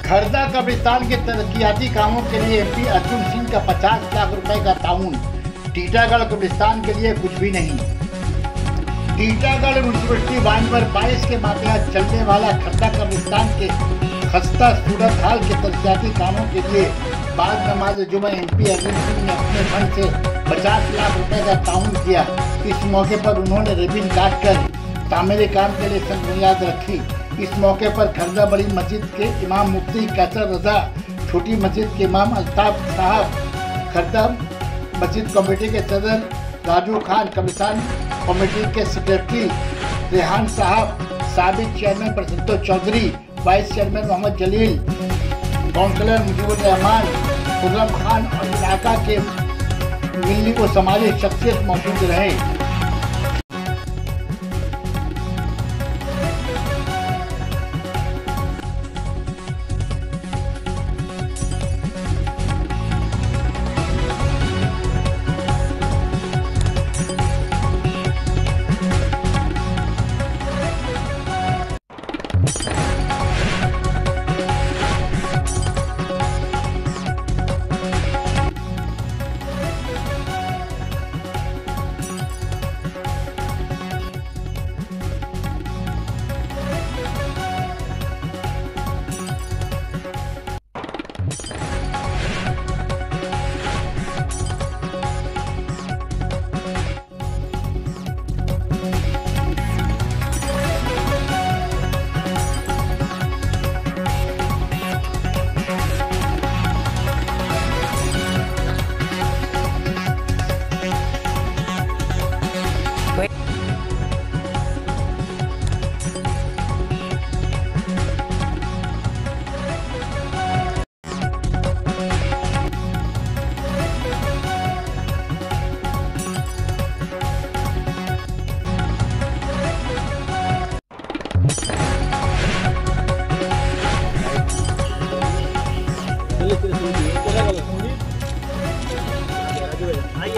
खरदा कब्रिस्तान के तरक्याती कामों के लिए एमपी अर्जुन सिंह का 50 लाख रुपए का ताउन। टीटागढ़ कब्रिस्तान के लिए कुछ भी नहीं। टीटागढ़ म्यूनिसिपलिटी वाइन पर 22 के मातहत चलने वाला खरदा कब्रिस्तान के खस्ता सूरत हाल के तरक्याती कामों के लिए बाद नमाज जुमा एमपी अर्जुन सिंह ने अपने फंड से 50 लाख रुपए का ताउन किया। इस मौके पर उन्होंने रिबन काट कर तामीरी काम के लिए संबुनियाद रखी। इस मौके पर खरदा बड़ी मस्जिद के इमाम मुफ्ती कैसर रजा, छोटी मस्जिद के इमाम अल्ताफ साहब, खरदा मस्जिद कमेटी के सदर राजू खान, कब्रिस्तान कमेटी के सेक्रेटरी रेहान साहब, साबिक chairman Prasanto Chowdhury, vice chairman Mohammad Jalil, councillor Mujibur Rahman, Khurram Khan और इलाका के मिलनी को समाजी शख्सियत मौजूद रहे।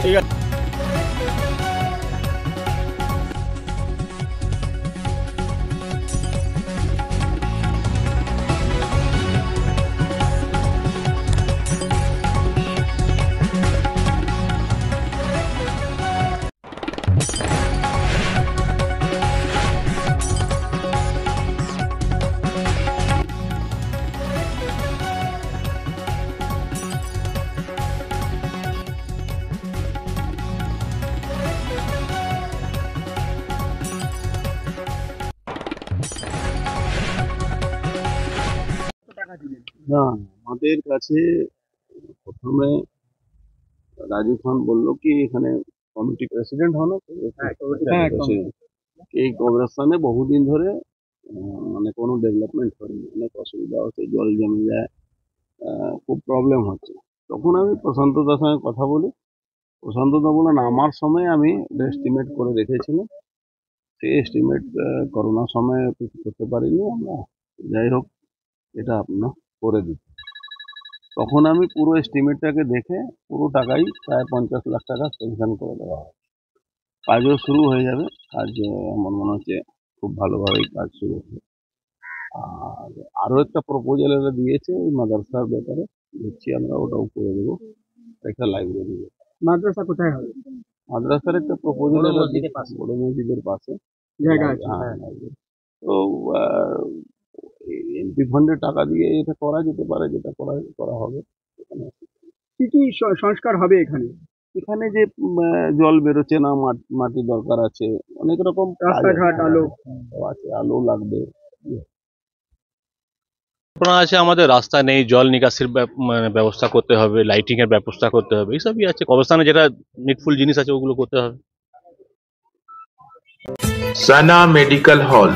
ठीक है। না, আমাদের কাছে প্রথমে রাজু খান বললো কি এখানে কমিটি প্রেসিডেন্ট হলো এই কবরস্থানে বহুদিন ধরে মানে কোনো ডেভেলপমেন্ট হয়নি, অনেক অসুবিধা হচ্ছে, জল জমে যায়, খুব প্রবলেম হচ্ছে। তখন আমি প্রশান্তদার সঙ্গে কথা বলি। প্রশান্তদা বললেন আমার সময় আমি এস্টিমেট করে রেখেছিলাম, সেই এস্টিমেট করোনার সময় কিছু করতে পারিনি আমরা, যাই হোক এটা আপনার করে দিত। তখন আমি পুরো এস্টিমেটটাকে দেখে পুরো টাকাই প্রায় 50 লাখ টাকা স্যাংশন করে দেওয়া হয়। কাজও শুরু হয়ে যাবে, কাজ আমার মনে হচ্ছে খুব ভালোভাবেই কাজ শুরু হবে। আর আরও একটা প্রপোজাল এরা দিয়েছে ওই মাদ্রাসার ব্যাপারে, দেখছি আমরা ওটাও করে দেবো। একটা লাইব্রেরি, মাদ্রাসা কোথায় হবে? মাদ্রাসার একটা প্রপোজাল বড় মসজিদের পাশে জায়গা আছে। তো এমপি ফান্ডের টাকা দিয়ে এটা করা যেতে পারে, যেটা করা হবে। কি কি সংস্কার হবে এখানে? এখানে যে জল বেরোচ্ছে না, মাটি দরকার আছে, অনেক রকম রাস্তাঘাট, আলো আছে, আলো লাগবে। আছে আমাদের রাস্তা নেই, জল নিকাশির ব্যবস্থা করতে হবে, লাইটিং এর ব্যবস্থা করতে হবে, এইসবই আছে। কবরস্থানে যেটা নিডফুল জিনিস আছে ওগুলো করতে হবে। সানা medical hall,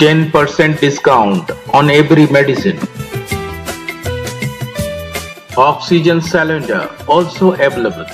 $10% discount on every medicine. Oxygen cylinder also available.